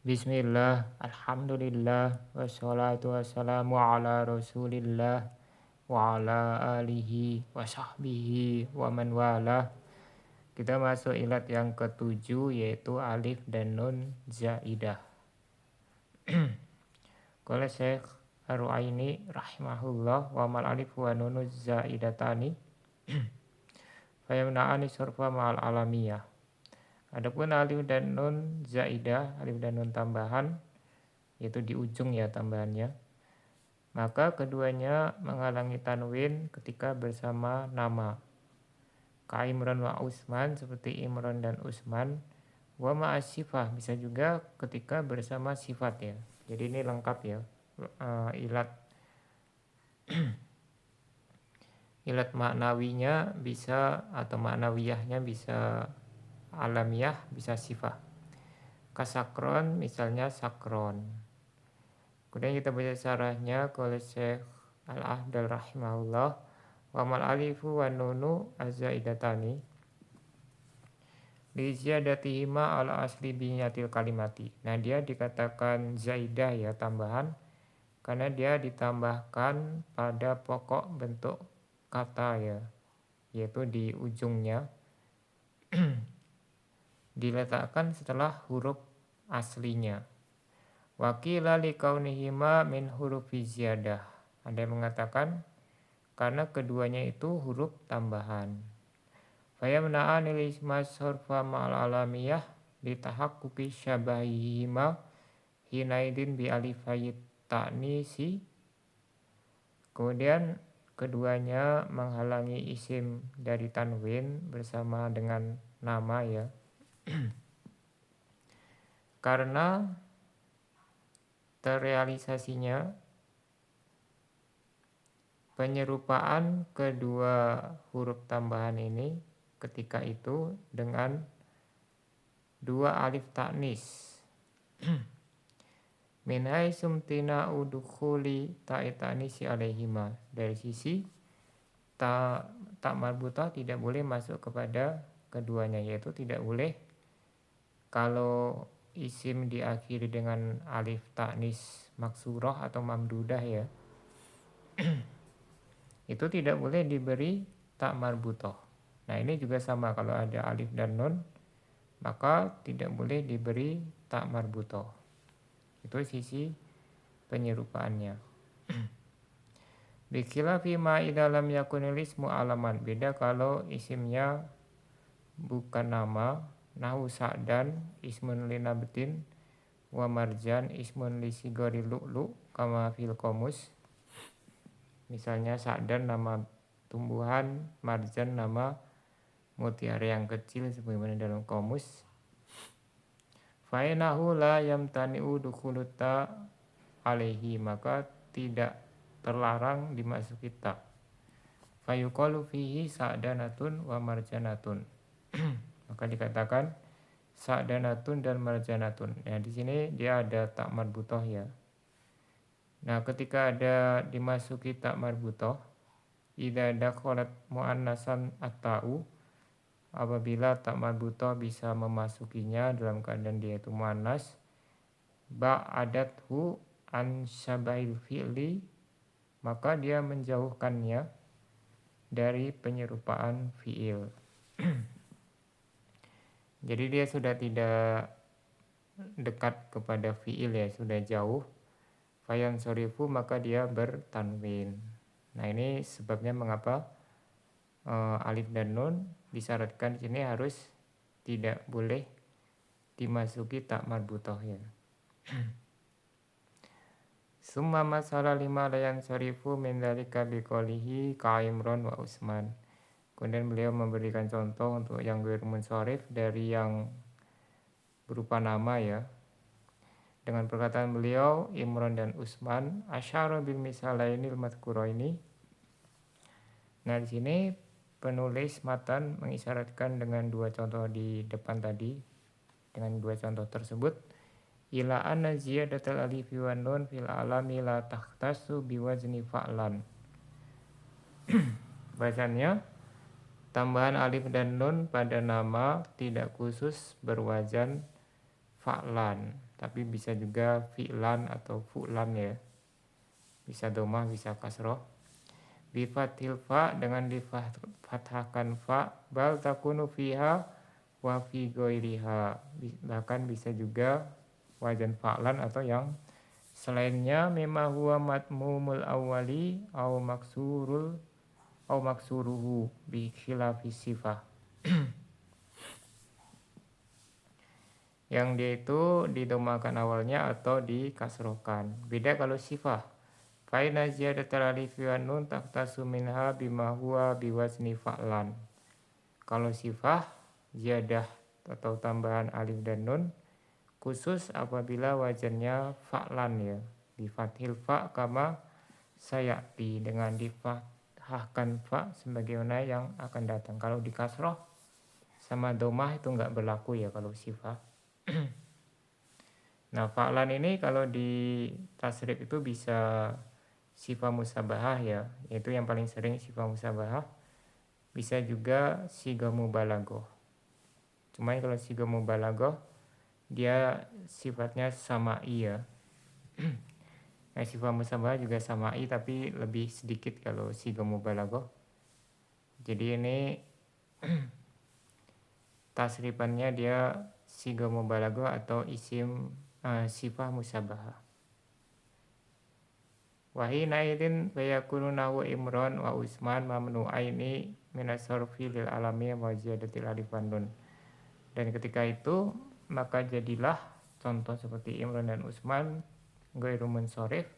Bismillah, alhamdulillah, wassalatu wassalamu ala rasulillah wa ala alihi wa sahbihi wa man wala. Kita masuk ilat yang ketujuh yaitu alif dan nun zaidah. Qala Syekh Ar-Ru'aini rahimahullah wa mal alif wa nunu zaidatani fayamna'ani surfa ma'al alamiyah. Adapun alif dan nun zaidah, alif dan nun tambahan, yaitu di ujung ya tambahannya, maka keduanya menghalangi tanwin ketika bersama nama. Ka Imran wa Utsman, seperti Imran dan Utsman. Wa ma'asifah, bisa juga ketika bersama sifat ya. Jadi ini lengkap ya, ilat ilat maknawinya bisa, atau maknawiyahnya bisa alamiah, bisa sifat. Kasakron misalnya sakron. Kemudian kita baca syarahnya oleh Syekh Al-Ahdal rahimahullah. Wa mal alifu wa nunu azaidatani li ziyadatihima ala asli binyatil kalimati. Nah, dia dikatakan zaidah ya, tambahan, karena dia ditambahkan pada pokok bentuk kata ya, yaitu di ujungnya diletakkan setelah huruf aslinya. Wakila likaunihima min hurufi ziyadah. Ada yang mengatakan karena keduanya itu huruf tambahan. Fayamna'a nil isma surfa ma'al alamiyah litahaqquqi syabahihima hinaidin bi alifayit ta'nisi. Kemudian keduanya menghalangi isim dari tanwin bersama dengan nama ya. Karena terrealisasinya penyerupaan kedua huruf tambahan ini ketika itu dengan dua alif ta'nis. Min haitsum tina udkhuli ta'tanisi alaihima, dari sisi tak marbutah tidak boleh masuk kepada keduanya, yaitu tidak boleh kalau isim diakhiri dengan alif ta'nis maksurah atau mamdudah ya, itu tidak boleh diberi tak marbutoh. Nah, ini juga sama, kalau ada alif dan nun maka tidak boleh diberi tak marbutoh. Itu sisi penyerupaannya. Bikilafi ma idalam yakunil ismu alaman, beda kalau isimnya bukan nama. Nahu sa'dan ismun linabtin wa marjan ismun lisigori lu'lu kama fil komus. Misalnya sa'dan nama tumbuhan, marjan nama mutiara yang kecil sebagaimana dalam komus. Fa'inahu la yamtani'u dukhuluta alaihi, maka tidak terlarang dimasuki ta. Fayuqalu fihi sa'danatun wa marjanatun. Maka dikatakan sa'danatun dan marjanatun. Ya, di sini dia ada tak marbutoh ya. Nah, ketika ada dimasuki tak marbutoh, idza dakhalat muannasan at-ta'u, apabila tak marbutoh bisa memasukinya dalam keadaan dia itu muannas, ba'adathu an syabail fi'li, maka dia menjauhkannya dari penyerupaan fi'il. Jadi dia sudah tidak dekat kepada fi'il ya, sudah jauh. Fayan sorifu, maka dia bertanwin. Nah, ini sebabnya mengapa alif dan nun disyaratkan di sini harus tidak boleh dimasuki tak marbutoh ya. Summa masalah lima layan sorifu min dzalika biqolihi ka Imran wa Utsman. Kemudian beliau memberikan contoh untuk yang ghairu munsharif dari yang berupa nama ya. Dengan perkataan beliau Imran dan Utsman, asyara bil misalainil madhkuraini. Nah, di sini penulis matan mengisyaratkan dengan dua contoh di depan tadi. Dengan dua contoh tersebut, ila anna ziyadatal alifi wan nun fil alami la takhtassu biwazni fa'lan. Bahasanya tambahan alif dan nun pada nama tidak khusus berwazan fa'lan, tapi bisa juga fi'lan atau fu'lan ya, bisa domah bisa kasroh. Bifathil fa dengan difathahkan fa, bal takunu fiha wa fi ghairiha, bahkan bisa juga wazan fa'lan atau yang selainnya, mimma huwa matmumul awwali au maksuruhu bi khilafi sifah, yang dia itu didomakan awalnya atau dikasrohkan. Beda kalau sifah. Faina ziyadatul alifi wan nun taqtasu minha bima huwa biwazni fa'lan. Kalau sifah ziyadah atau tambahan alif dan nun khusus apabila wazannya fa'lan ya. Bi fathil fa kama sayati, dengan difathahkan fa sebagaimana yang akan datang. Kalau di kasroh sama domah itu enggak berlaku ya kalau sifah. Nah, fa'lan ini kalau di tasrif itu bisa sifah musabahah ya, yaitu yang paling sering sifah musabahah. Bisa juga siga mubalaghah. Cuman kalau siga mubalaghah dia sifatnya sama'i ya. Nah, sifah musabahah juga sama'i tapi lebih sedikit kalau siga mubalaghah. Jadi ini tasrifannya dia siga mubalaghah atau isim sifah musabahah. Wahina idin fayakunu nahu Imran wa Utsman mamnu'aini minasarfi lil alami wa ziyadatil alif wan nun. Dan ketika itu maka jadilah contoh seperti Imran dan Utsman ghairu munsharif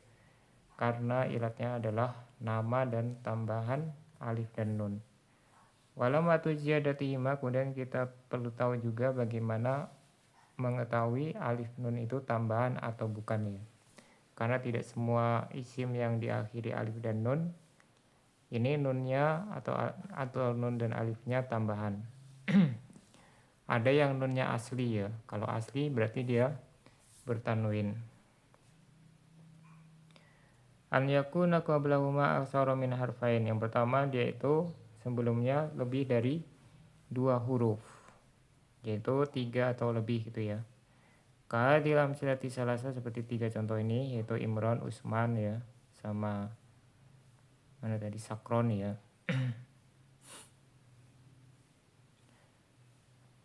karena ilatnya adalah nama dan tambahan alif dan nun. Walamatu ziyadatihima, kemudian kita perlu tahu juga bagaimana mengetahui alif nun itu tambahan atau bukan ya. Karena tidak semua isim yang diakhiri alif dan nun ini nunnya atau nun dan alifnya tambahan. Ada yang nunnya asli ya. Kalau asli berarti dia bertanwin. An yakuna qablahuma aktsara min harfain. Yang pertama dia itu sebelumnya lebih dari 2 huruf, yaitu 3 atau lebih gitu ya. Kehadiran amsilati salasa seperti 3 contoh ini, yaitu Imran, Utsman ya, sama mana tadi Sakron ya.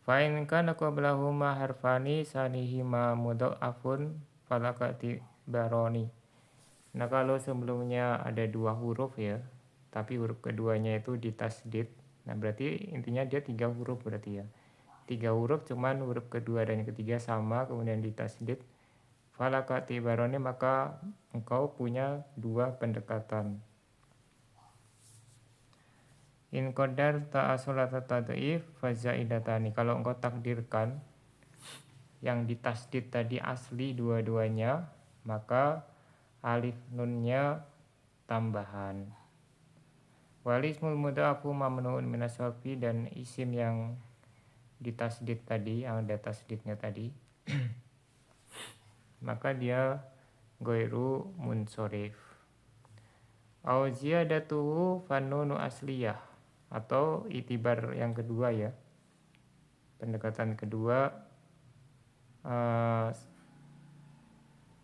Fa in kana qablahuma harfani sanihima mudha'afun falakati baroni. Nah, kalau sebelumnya ada 2 huruf ya, tapi huruf keduanya itu ditasdid. Nah, berarti intinya dia 3 huruf berarti ya. 3 huruf cuman huruf kedua dan ketiga sama kemudian ditasdid. Falakati baroni, maka engkau punya 2 pendekatan. In qadar ta'asulata tad'if fazaidatani. Kalau engkau takdirkan yang ditasdid tadi asli dua-duanya, maka alif nunnya tambahan. Walismul mudha'afu mamnu'un minas sarfi, dan isim yang ditasdid tadi, yang ada tasdidnya tadi maka dia ghairu munsharif. Au ziyadatuhu fanunu asliyah, atau itibar yang kedua ya, pendekatan kedua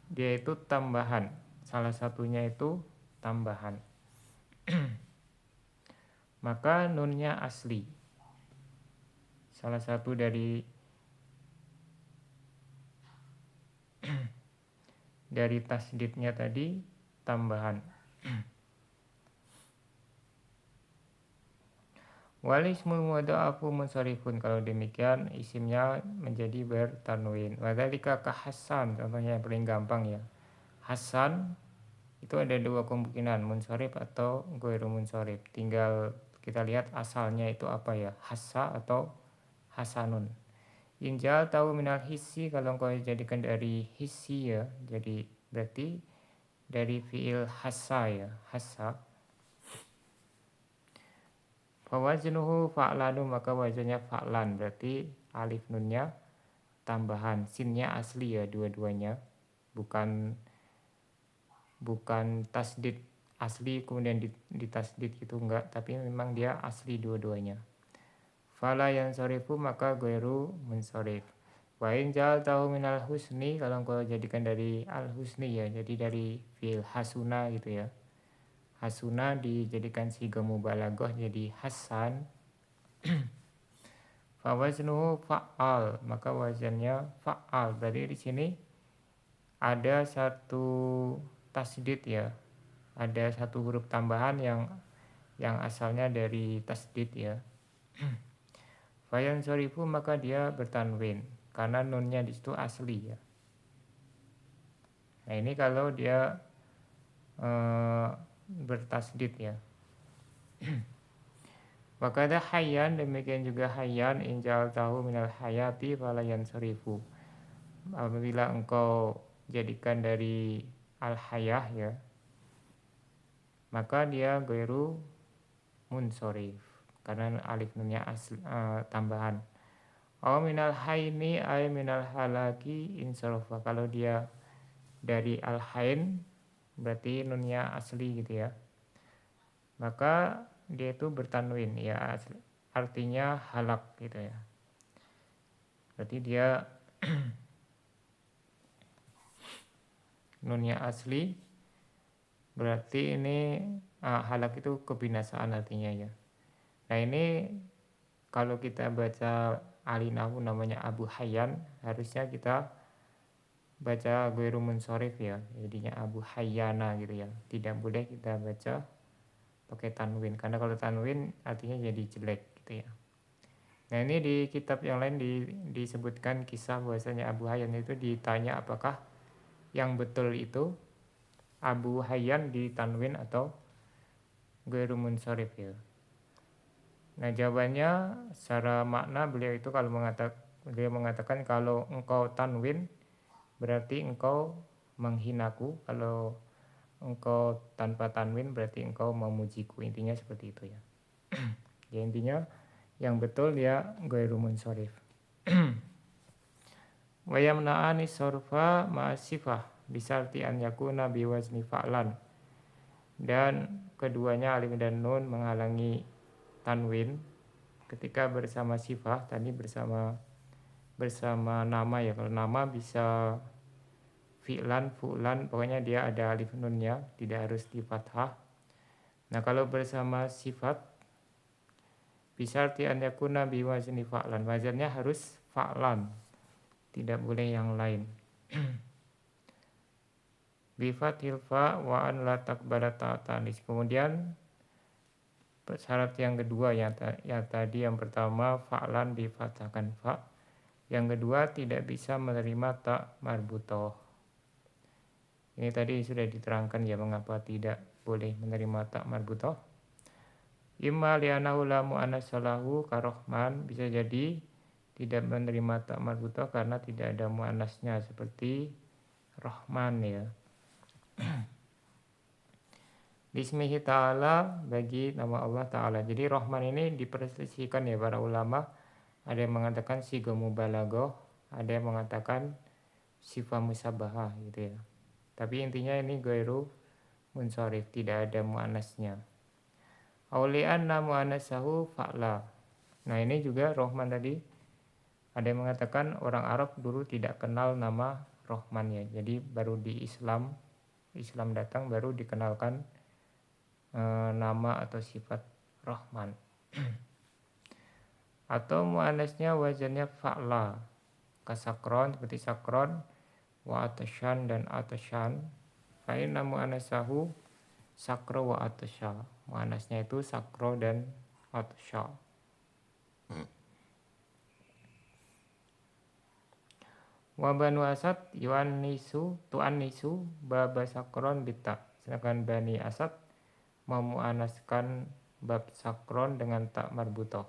dia itu tambahan, salah satunya itu tambahan. Maka nunnya asli, salah satu dari tasdidnya tadi tambahan. Walismul mudha'afu munsharifun, kalau demikian isimnya menjadi bertanwin. Wadzalika ka Hasan, contohnya yang paling gampang ya. Hasan itu ada 2 kemungkinan, munsharif atau ghairu munsharif. Tinggal kita lihat asalnya itu apa ya, hassa atau hasanun. Injal tahu minal hissi, kalau engkau jadikan dari hissi ya, jadi berarti dari fiil hassa ya, hassa. Fawaznuhu fa'lanu, maka wazannya fa'lan, berarti alif nunnya tambahan, sinnya asli ya dua-duanya, bukan tasdid asli kemudian ditasdid gitu enggak, tapi memang dia asli dua-duanya. Fala yang sorifu, maka ghairu munsharif. Wa in ja'altahu minal husni, kalau engkau jadikan dari al husni ya, jadi dari fil hasuna gitu ya. Hasuna dijadikan siga mubalaghah jadi hasan. Fa waznuhu fa'al, maka wazannya fa'al. Berarti di sini ada satu tasdid ya. Ada satu huruf tambahan yang asalnya dari tasdid ya. Fayan sorifu, maka dia bertanwin karena nunnya di situ asli ya. Nah ini kalau dia bertasdid ya. Wakada hayyan, demikian juga hayyan injal tahu minal hayati falayan sorifu. Apabila engkau jadikan dari al hayah ya, maka dia gairu munsorif karena alif nunnya asli, tambahan. Aw minal haini ay minal halaki insorofa, kalau dia dari al hain berarti nunnya asli gitu ya, maka dia itu bertanwin ya, artinya halak gitu ya. Berarti dia nunnya asli, berarti ini halak itu kebinasaan artinya ya. Nah ini kalau kita baca alinahu namanya Abu Hayyan, harusnya kita baca ghairu munsorif ya, jadinya Abu Hayyana gitu ya. Tidak boleh kita baca pakai tanwin, karena kalau tanwin artinya jadi jelek gitu ya. Nah ini di kitab yang lain disebutkan kisah bahwasanya Abu Hayyan itu ditanya apakah yang betul itu Abu Hayyan ditanwin atau ghairu munsorif ya. Nah jawabannya secara makna beliau itu beliau mengatakan kalau engkau tanwin berarti engkau menghinaku, kalau engkau tanpa tanwin berarti engkau memujiku, intinya seperti itu ya. Ya intinya yang betul ya ghairu munsorif. Wa yamna'ani sorfa ma'asifah bisarti an yakuna biwazni fa'lan, dan keduanya alif dan nun menghalangi tanwin ketika bersama sifah, tadi bersama nama ya. Kalau nama bisa fi'lan, fu'lan, pokoknya dia ada alif nunnya, tidak harus di fathah. Nah kalau bersama sifat bisa an yakuna biwazni fa'lan, wazannya harus fa'lan, tidak boleh yang lain. Bifathil fa wa an la takbala ta'tanis. Kemudian syarat yang kedua yang tadi yang pertama fa'lan difathahkan fa, yang kedua tidak bisa menerima tak marbutoh. Ini tadi sudah diterangkan ya mengapa tidak boleh menerima tak marbutoh. Imma li'anahu la mu'annas salahu karohman, bisa jadi tidak menerima tak marbutoh karena tidak ada mu'annasnya seperti Rahman ya. Bismihi ta'ala, bagi nama Allah ta'ala. Jadi Rahman ini diperselisihkan ya para ulama. Ada yang mengatakan siga mubalaghah, ada yang mengatakan sifat musabahah gitu ya. Tapi intinya ini ghairu munsorif, tidak ada muannasnya. Auli'anna muannasahu fa'la. Nah ini juga Rahman tadi ada yang mengatakan orang Arab dulu tidak kenal nama Rahman ya. Jadi baru di Islam datang baru dikenalkan nama atau sifat Rahman. Atau muannasnya wazannya fa'la, kasakron seperti sakron, wa atasyan dan atasyan. Fa'inna muannasahu sakro wa atasya, muannasnya itu sakro dan atasya. Wa banu asad yuannisu tuannisu baba sakron bita, sedangkan bani asad memuannaskan bab sakron dengan tak marbutoh.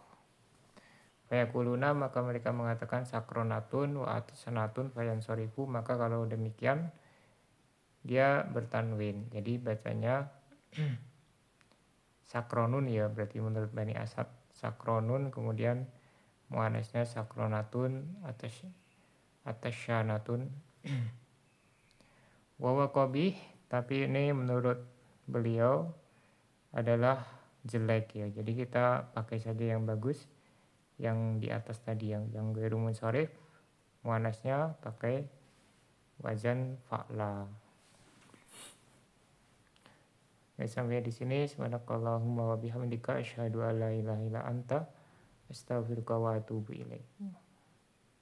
Fayakuluna, maka mereka mengatakan sakronatun wa atasanatun fayan sorifu, maka kalau demikian dia bertanwin, jadi bacanya sakronun ya, berarti menurut Bani Asad sakronun, kemudian muannasnya sakronatun atasyanatun. Wawa qabih, tapi ini menurut beliau adalah jelek ya, jadi kita pakai saja yang bagus, yang di atas tadi yang ghairu munsorif muannasnya pakai wazan fa'la. Ya, sampai di sini. Subhanakallahumma wa bihamdika asyhadu an la ilaha illa anta astaghfiruka wa atubu ilaik.